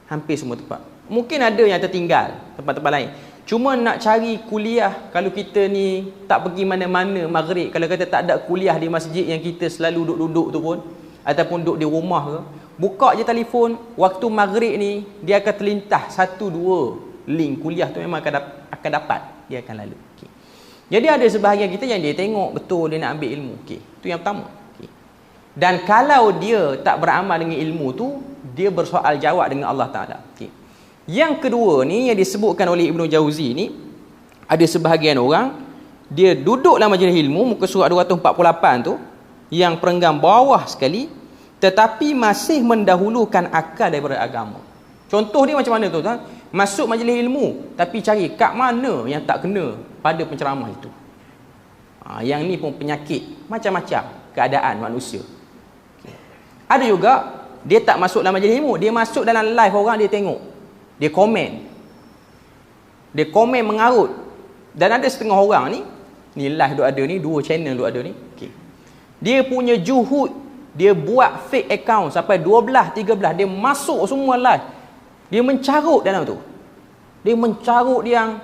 Hampir semua tempat. Mungkin ada yang tertinggal tempat-tempat lain. Cuma nak cari kuliah, kalau kita ni tak pergi mana-mana maghrib, kalau kata tak ada kuliah di masjid yang kita selalu duduk-duduk tu pun, ataupun duduk di rumah ke, buka je telefon, waktu maghrib ni dia akan terlintas 1-2 link kuliah tu memang akan dapat, dia akan lalu. Okay. Jadi ada sebahagian kita yang dia tengok betul dia nak ambil ilmu. Okay. Itu yang pertama. Okay. Dan kalau dia tak beramal dengan ilmu tu, dia bersoal jawab dengan Allah Ta'ala. Okay. Yang kedua ni yang disebutkan oleh Ibn Jauzi ni, ada sebahagian orang dia duduk dalam majlis ilmu, muka surat 248 tu, yang perenggan bawah sekali, tetapi masih mendahulukan akal daripada agama. Contoh dia macam mana tu? Masuk majlis ilmu tapi cari kat mana yang tak kena pada penceramah itu. Yang ni pun penyakit, macam-macam keadaan manusia. Okay. Ada juga dia tak masuk dalam majlis ilmu, dia masuk dalam live orang, dia tengok, dia komen mengarut. Dan ada setengah orang ni live duk ada ni, 2 channel duk ada ni. Okay. Dia punya juhud, dia buat fake account sampai 12-13, dia masuk semua live. Dia mencarut dalam tu. Dia mencarut yang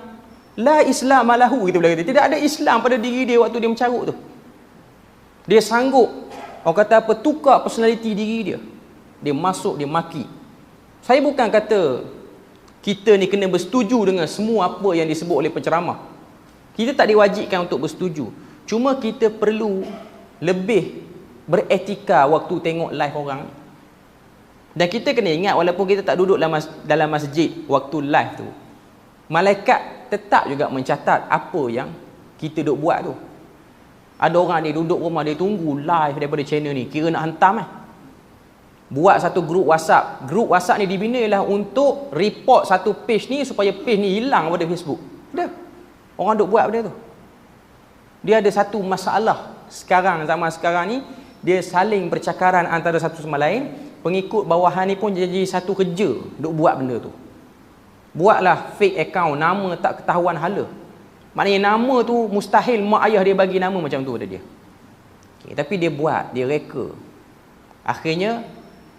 la Islam lahu, kita boleh kata. Tidak ada Islam pada diri dia waktu dia mencarut tu. Dia sanggup, orang kata apa, tukar personality diri dia. Dia masuk, dia maki. Saya bukan kata kita ni kena bersetuju dengan semua apa yang disebut oleh penceramah. Kita tak diwajibkan untuk bersetuju. Cuma kita perlu lebih beretika waktu tengok live orang. Dan kita kena ingat, walaupun kita tak duduk dalam masjid waktu live tu, malaikat tetap juga mencatat apa yang kita duk buat tu. Ada orang ni duduk rumah, dia tunggu live daripada channel ni, kira nak hantam buat satu grup WhatsApp. Grup WhatsApp ni dibina ialah untuk report satu page ni supaya page ni hilang pada Facebook. Dah. Orang duk buat benda tu. Dia ada satu masalah sekarang, zaman sekarang ni, dia saling percakaran antara satu sama lain. Pengikut bawahan ni pun jadi satu kerja duk buat benda tu. Buatlah fake account, nama tak ketahuan hala. Maknanya nama tu mustahil mak ayah dia bagi nama macam tu pada dia. Okay, tapi dia buat, dia reka. Akhirnya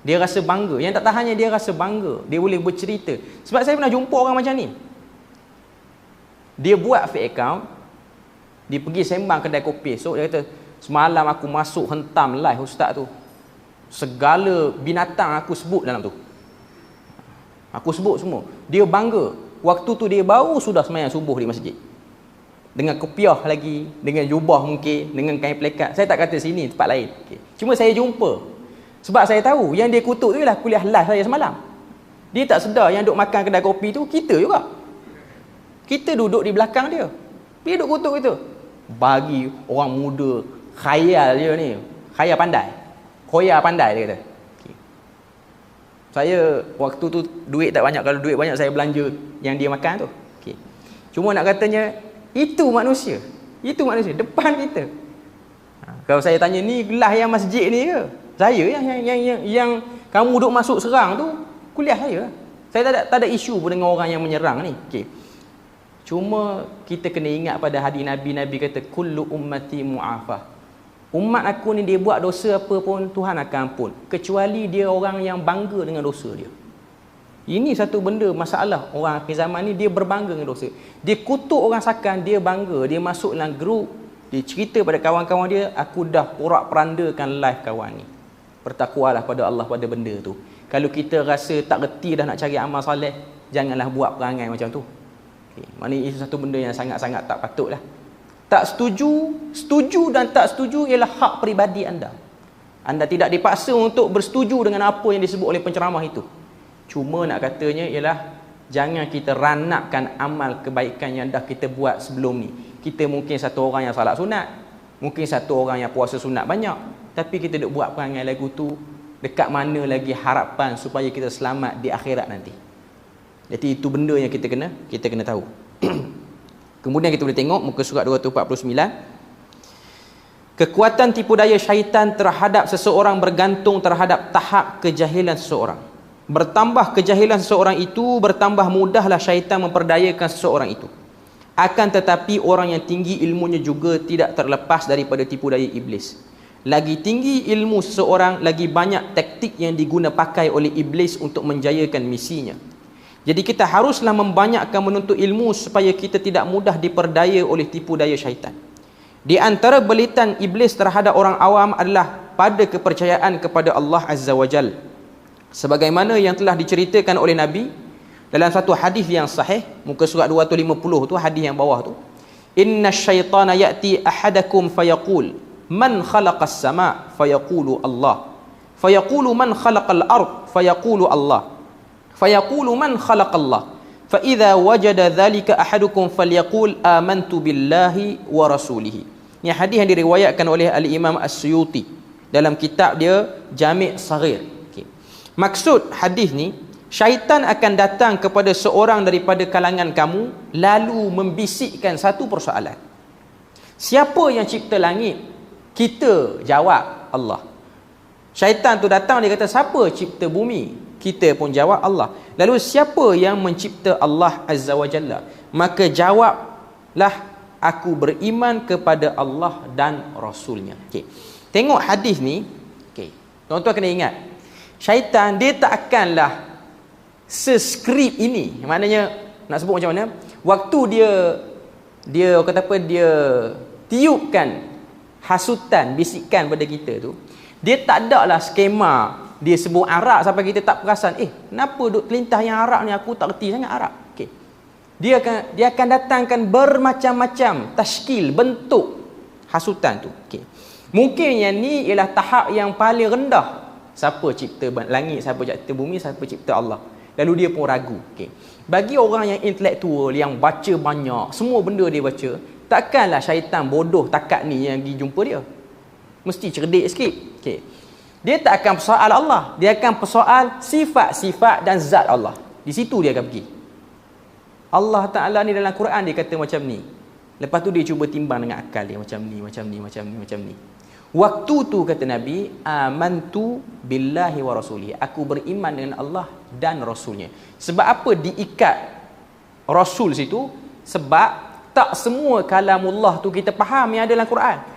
dia rasa bangga. Yang tak tahannya dia rasa bangga. Dia boleh bercerita. Sebab saya pernah jumpa orang macam ni. Dia buat fake account, dia pergi sembang kedai kopi. So dia kata, semalam aku masuk hentam live ustaz tu. Segala binatang aku sebut dalam tu. Aku sebut semua. Dia bangga. Waktu tu dia baru sudah sembahyang subuh di masjid. Dengan kopiah lagi, dengan jubah mungkin, dengan kain pelekat. Saya tak kata sini, tempat lain. Okay. Cuma saya jumpa. Sebab saya tahu yang dia kutuk tu ialah kuliah live saya semalam. Dia tak sedar yang duk makan kedai kopi tu kita juga. Kita duduk di belakang dia. Dia duk kutuk kita. Bagi orang muda khayal dia ni. Khayal pandai. Khoya pandai dia kata. Okay. Saya waktu tu duit tak banyak. Kalau duit banyak saya belanja yang dia makan tu. Okay. Cuma nak katanya itu manusia. Itu manusia depan kita. Kalau saya tanya ni gelah yang masjid ni ke? Saya yang kamu duk masuk serang tu kuliah saya. Saya tak ada isu pun dengan orang yang menyerang ni. Okay. Cuma kita kena ingat pada hadis Nabi kata kullu ummati mu'afah. Umat aku ni dia buat dosa apa pun Tuhan akan ampun, kecuali dia orang yang bangga dengan dosa dia. Ini satu benda masalah orang akhir zaman ni, dia berbangga dengan dosa. Dia kutuk orang sakan, dia bangga, dia masuk dalam grup, dia cerita pada kawan-kawan dia, aku dah porak-perandakan live kawan ni. Bertakwalah pada Allah pada benda tu. Kalau kita rasa tak reti dah nak cari amal soleh, janganlah buat perangai macam tu. Maknanya itu satu benda yang sangat-sangat tak patutlah. Tak setuju dan tak setuju ialah hak peribadi anda. Anda tidak dipaksa untuk bersetuju dengan apa yang disebut oleh penceramah itu. Cuma nak katanya ialah jangan kita ranapkan amal kebaikan yang dah kita buat sebelum ni. Kita mungkin satu orang yang salat sunat, mungkin satu orang yang puasa sunat banyak, tapi kita duk buat perangai lagu tu, dekat mana lagi harapan supaya kita selamat di akhirat nanti. Jadi itu benda yang kita kena tahu. Kemudian kita boleh tengok muka surat 249. Kekuatan tipu daya syaitan terhadap seseorang bergantung terhadap tahap kejahilan seseorang. Bertambah kejahilan seseorang itu, bertambah mudahlah syaitan memperdayakan seseorang itu. Akan tetapi orang yang tinggi ilmunya juga tidak terlepas daripada tipu daya iblis. Lagi tinggi ilmu seseorang, lagi banyak taktik yang diguna pakai oleh iblis untuk menjayakan misinya. Jadi kita haruslah membanyakkan menuntut ilmu supaya kita tidak mudah diperdaya oleh tipu daya syaitan. Di antara belitan iblis terhadap orang awam adalah pada kepercayaan kepada Allah Azza wa Jal. Sebagaimana yang telah diceritakan oleh Nabi dalam satu hadis yang sahih, muka surat 250 tu, hadis yang bawah tu. Inna syaitana ya'ti ahadakum fayaqul man khalaqas sama fayaqulu Allah. Fayaqulu man khalaqal ard fayaqulu Allah. Fayaqulu man khalaqallah. Fa idza wajada dhalika ahadukum falyaqul amantu billahi wa rasulihi. Ini hadis yang diriwayatkan oleh Al-Imam As-Suyuti dalam kitab dia Jami' Saghir. Okay. Maksud hadis ni, syaitan akan datang kepada seorang daripada kalangan kamu lalu membisikkan satu persoalan. Siapa yang cipta langit? Kita jawab Allah. Syaitan tu datang, dia kata siapa cipta bumi? Kita pun jawab Allah. Lalu siapa yang mencipta Allah Azza wa Jalla? Maka jawablah, aku beriman kepada Allah dan Rasulnya. Okay. Tengok hadis ni. Okay. Tuan-tuan kena ingat, syaitan dia tak akanlah seskrip ini. Maknanya nak sebut macam mana? Waktu dia kata apa, dia tiupkan hasutan, bisikan pada kita tu, dia tak ada lah skema. Dia sebut Arab sampai kita tak perasan, kenapa duk kelintah yang Arab ni, aku tak reti sangat Arab. Okay. Dia akan datangkan bermacam-macam tashkil, bentuk hasutan tu. Okay. Mungkin yang ni ialah tahap yang paling rendah. Siapa cipta langit, siapa cipta bumi, siapa cipta Allah. Lalu dia pun ragu. Okay. Bagi orang yang intelektual, yang baca banyak, semua benda dia baca, takkanlah syaitan bodoh takat ni yang pergi jumpa dia. Mesti cerdik sikit. Okay. Dia tak akan persoal Allah, dia akan persoal sifat-sifat dan zat Allah. Di situ dia akan pergi. Allah Ta'ala ni dalam Quran dia kata macam ni. Lepas tu dia cuba timbang dengan akal dia, macam ni. Waktu tu kata Nabi, amantu billahi wa rasulihi. Aku beriman dengan Allah dan Rasulnya. Sebab apa diikat Rasul situ? Sebab tak semua kalamullah tu kita faham yang ada dalam Quran.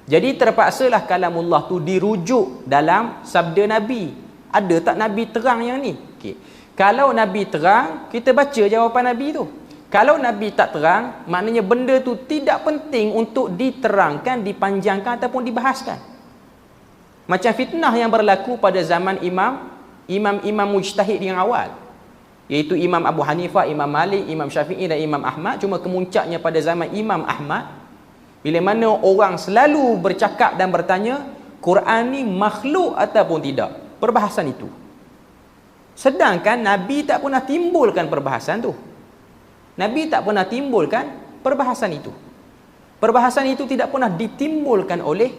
Jadi terpaksalah kalamullah tu dirujuk dalam sabda Nabi. Ada tak Nabi terang yang ni? Okay. Kalau Nabi terang, kita baca jawapan Nabi tu. Kalau Nabi tak terang, maknanya benda tu tidak penting untuk diterangkan, dipanjangkan ataupun dibahaskan. Macam fitnah yang berlaku pada zaman imam mujtahid yang awal, iaitu Imam Abu Hanifah, Imam Malik, Imam Syafi'i dan Imam Ahmad. Cuma kemuncaknya pada zaman Imam Ahmad, bila mana orang selalu bercakap dan bertanya, Quran ni makhluk ataupun tidak? Perbahasan itu. Sedangkan Nabi tak pernah timbulkan perbahasan tu. Nabi tak pernah timbulkan perbahasan itu. Perbahasan itu tidak pernah ditimbulkan oleh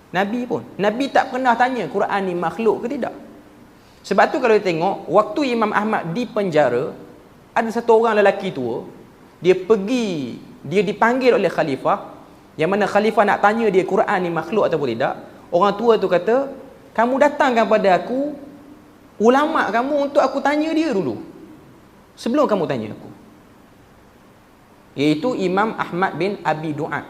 Nabi pun. Nabi tak pernah tanya Quran ni makhluk ke tidak. Sebab tu kalau kita tengok, waktu Imam Ahmad di penjara, ada satu orang lelaki tua, dia dipanggil oleh khalifah. Yang mana khalifah nak tanya dia Quran ni makhluk ataupun tidak. Orang tua tu kata, kamu datangkan pada aku ulama kamu untuk aku tanya dia dulu, sebelum kamu tanya aku. Iaitu Imam Ahmad bin Abi Du'ad,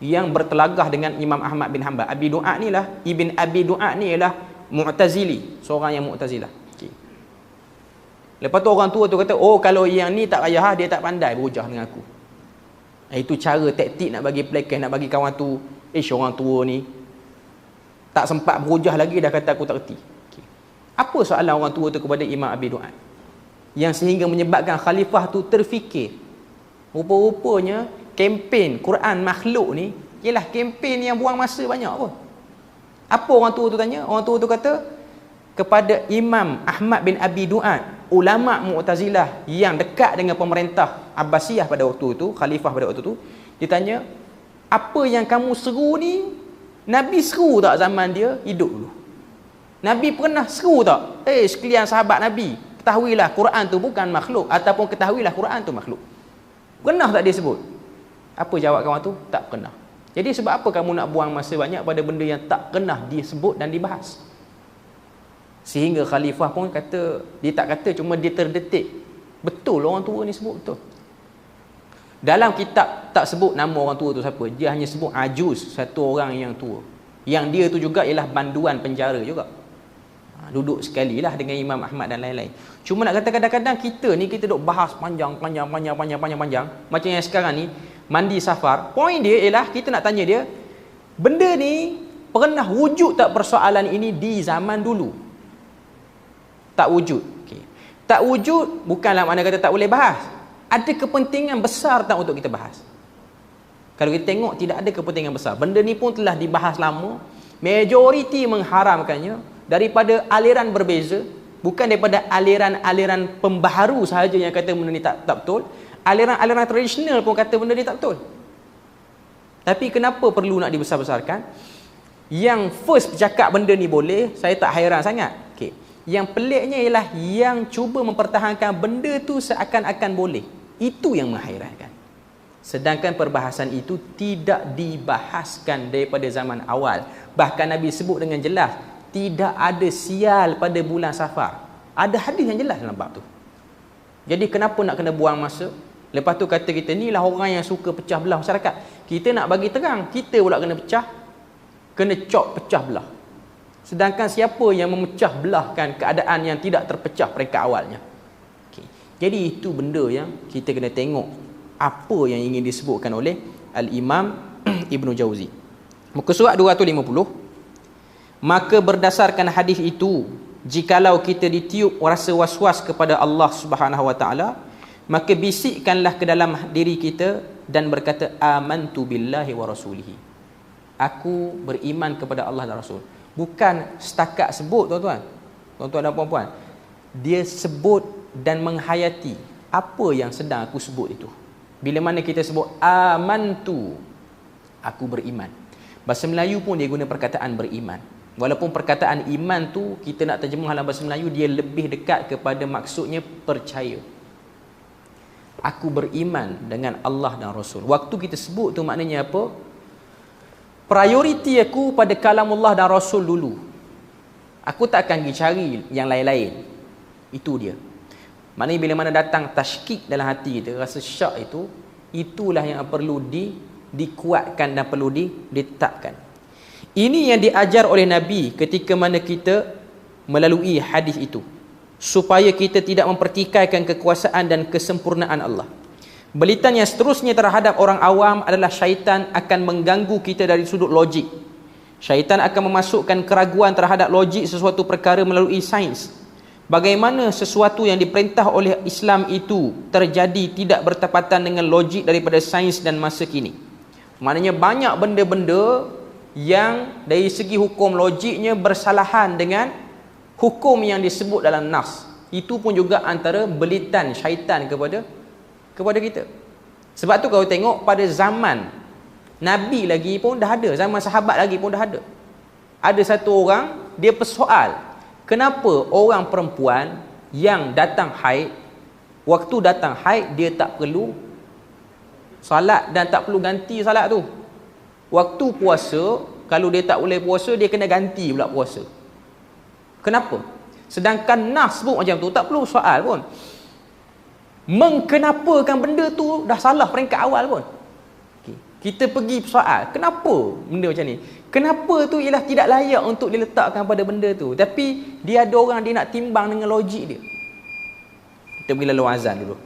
yang bertelagah dengan Imam Ahmad bin Hanbal. Abi Du'ad ni lah, Ibn Abi Du'ad ni ialah Mu'tazili, seorang yang Mu'tazilah. Okay. Lepas tu orang tua tu kata, kalau yang ni tak payah, dia tak pandai berhujah dengan aku. Itu cara taktik nak bagi pelakon, nak bagi kawan tu, orang tua ni tak sempat berhujah lagi dah kata aku tak reti. Okay. Apa soalan orang tua tu kepada Imam Abi Du'ad? yang sehingga menyebabkan khalifah tu terfikir. Rupa-rupanya kempen Quran makhluk ni ialah kempen yang buang masa banyak pun. Apa orang tua tu tanya? Orang tua tu kata kepada Imam Ahmad bin Abi Du'ad, ulama Mu'tazilah yang dekat dengan pemerintah Abbasiyah pada waktu itu, khalifah pada waktu itu, ditanya, apa yang kamu seru ni, Nabi seru tak zaman dia hidup dulu? Nabi pernah seru tak? Sekalian sahabat Nabi, ketahuilah Quran tu bukan makhluk, ataupun ketahuilah Quran tu makhluk. Pernah tak dia sebut? Apa jawab kawan tu? Tak pernah. Jadi sebab apa kamu nak buang masa banyak pada benda yang tak pernah disebut dan dibahas? Sehingga khalifah pun kata, dia tak kata, cuma dia terdetik. Betul orang tua ni sebut, betul. Dalam kitab tak sebut nama orang tua tu siapa. Dia hanya sebut ajuz, satu orang yang tua. Yang dia tu juga ialah banduan penjara juga. Duduk sekali lah dengan Imam Ahmad dan lain-lain. Cuma nak kata kadang-kadang kita ni, kita duk bahas panjang. Macam yang sekarang ni, mandi safar. Poin dia ialah kita nak tanya dia, benda ni pernah wujud tak persoalan ini di zaman dulu? Tak wujud. Okay. Tak wujud bukanlah makna kata tak boleh bahas. Ada kepentingan besar tak untuk kita bahas? Kalau kita tengok tidak ada kepentingan besar. Benda ni pun telah dibahas lama. Majoriti mengharamkannya daripada aliran berbeza. Bukan daripada aliran-aliran pembaharu sahaja yang kata benda ni tak betul. Aliran-aliran tradisional pun kata benda ni tak betul. Tapi kenapa perlu nak dibesar-besarkan? Yang first bercakap benda ni boleh, saya tak hairan sangat. Okay. Yang peliknya ialah yang cuba mempertahankan benda tu seakan-akan boleh. Itu yang menghairankan. Sedangkan perbahasan itu tidak dibahaskan daripada zaman awal. Bahkan Nabi sebut dengan jelas, tidak ada sial pada bulan Safar. Ada hadis yang jelas dalam bab tu. Jadi kenapa nak kena buang masa? Lepas tu kata kita, ni lah orang yang suka pecah belah masyarakat. Kita nak bagi terang, kita pula kena pecah belah. Sedangkan siapa yang memecah belahkan keadaan yang tidak terpecah peringkat awalnya? Okay. Jadi itu benda yang kita kena tengok apa yang ingin disebutkan oleh Al-Imam Ibn Jauzi. Muka surat 250. Maka berdasarkan hadis itu, jikalau kita ditiup rasa was-was kepada Allah Subhanahu wa taala, maka bisikkanlah ke dalam diri kita dan berkata, amantu billahi wa rasulihi. Aku beriman kepada Allah dan Rasul. Bukan setakat sebut, tuan-tuan dan puan-puan. Dia sebut dan menghayati apa yang sedang aku sebut itu. Bila mana kita sebut amantu, aku beriman. Bahasa Melayu pun dia guna perkataan beriman. Walaupun perkataan iman tu kita nak terjemah dalam bahasa Melayu, dia lebih dekat kepada maksudnya percaya. Aku beriman dengan Allah dan Rasul. Waktu kita sebut tu maknanya apa? Prioriti aku pada kalamullah dan Rasul dulu. Aku tak akan pergi cari yang lain-lain. Itu dia. Maknanya bila mana datang tashkik dalam hati kita, rasa syak itu, itulah yang perlu dikuatkan dan perlu ditetapkan. Ini yang diajar oleh Nabi ketika mana kita melalui hadis itu, supaya kita tidak mempertikaikan kekuasaan dan kesempurnaan Allah. Belitan yang seterusnya terhadap orang awam adalah syaitan akan mengganggu kita dari sudut logik. Syaitan akan memasukkan keraguan terhadap logik sesuatu perkara melalui sains. Bagaimana sesuatu yang diperintah oleh Islam itu terjadi tidak bertepatan dengan logik daripada sains dan masa kini. Maknanya banyak benda-benda yang dari segi hukum logiknya bersalahan dengan hukum yang disebut dalam nas. Itu pun juga antara belitan syaitan kepada kita. Sebab tu kalau tengok pada zaman Nabi lagi pun dah ada, zaman sahabat lagi pun dah ada. Ada satu orang, dia persoal, kenapa orang perempuan yang datang haid, waktu datang haid dia tak perlu salat dan tak perlu ganti salat tu. Waktu puasa, kalau dia tak boleh puasa, dia kena ganti pula puasa. Kenapa? Sedangkan nas pun macam tu, tak perlu soal pun. Mengkenapakan benda tu dah salah peringkat awal pun. Okay. Kita pergi soal, kenapa benda macam ni? Kenapa tu ialah tidak layak untuk diletakkan pada benda tu. Tapi dia ada orang, dia nak timbang dengan logik dia. Kita pergi lalu azan dulu.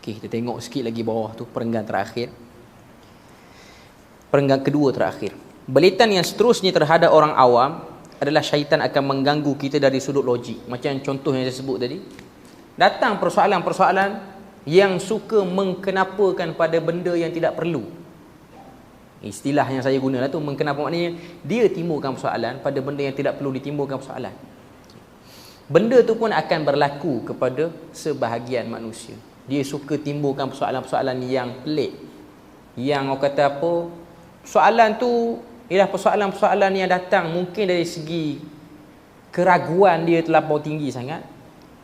Okey, kita tengok sikit lagi bawah tu perenggan terakhir. Perenggan kedua terakhir. Belitan yang seterusnya terhadap orang awam adalah syaitan akan mengganggu kita dari sudut logik. Macam contoh yang saya sebut tadi. Datang persoalan-persoalan yang suka mengkenapakan pada benda yang tidak perlu. Istilah yang saya gunalah tu, mengkenapa maknanya dia timbulkan persoalan pada benda yang tidak perlu ditimbulkan persoalan. Benda tu pun akan berlaku kepada sebahagian manusia. Dia suka timbulkan persoalan-persoalan yang pelik. Yang orang kata apa, soalan tu ialah persoalan-persoalan yang datang mungkin dari segi keraguan dia terlampau tinggi sangat,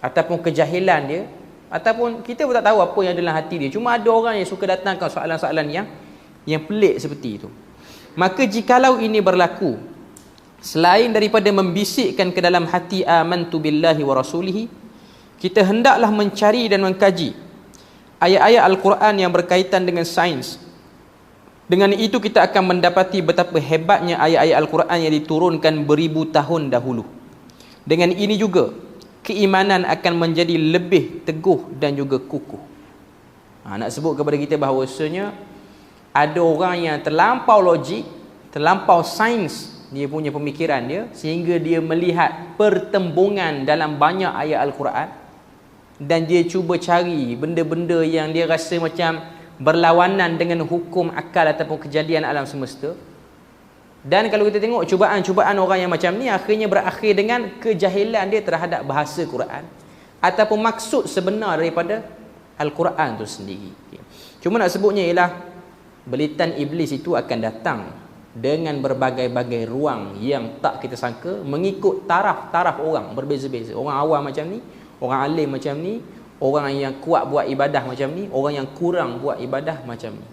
ataupun kejahilan dia, ataupun kita pun tak tahu apa yang dalam hati dia. Cuma ada orang yang suka datangkan soalan-soalan yang pelik seperti itu. Maka jikalau ini berlaku, selain daripada membisikkan ke dalam hati amantu billahi wa rasulihi, kita hendaklah mencari dan mengkaji ayat-ayat Al-Quran yang berkaitan dengan sains. Dengan itu kita akan mendapati betapa hebatnya ayat-ayat Al-Quran yang diturunkan beribu tahun dahulu. Dengan ini juga keimanan akan menjadi lebih teguh dan juga kukuh. Nak sebut kepada kita bahawasanya ada orang yang terlampau logik, terlampau sains dia punya pemikiran dia, sehingga dia melihat pertembungan dalam banyak ayat Al-Quran dan dia cuba cari benda-benda yang dia rasa macam berlawanan dengan hukum akal ataupun kejadian alam semesta. Dan kalau kita tengok cubaan-cubaan orang yang macam ni akhirnya berakhir dengan kejahilan dia terhadap bahasa Quran ataupun maksud sebenar daripada Al-Quran tu sendiri. Cuma nak sebutnya ialah belitan iblis itu akan datang dengan berbagai-bagai ruang yang tak kita sangka, mengikut taraf-taraf orang berbeza-beza. Orang awam macam ni, orang alim macam ni, orang yang kuat buat ibadah macam ni, orang yang kurang buat ibadah macam ni.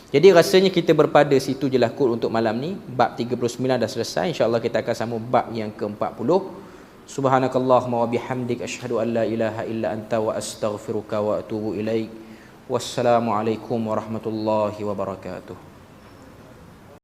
Jadi rasanya kita berpada situ je lah kot untuk malam ni. Bab 39 dah selesai. InsyaAllah kita akan sambung bab yang ke-40. Subhanakallahumma wa bihamdik asyhadu an la ilaha illa anta wa astaghfiruka wa atubu ilaik. Wassalamualaikum warahmatullahi wabarakatuh.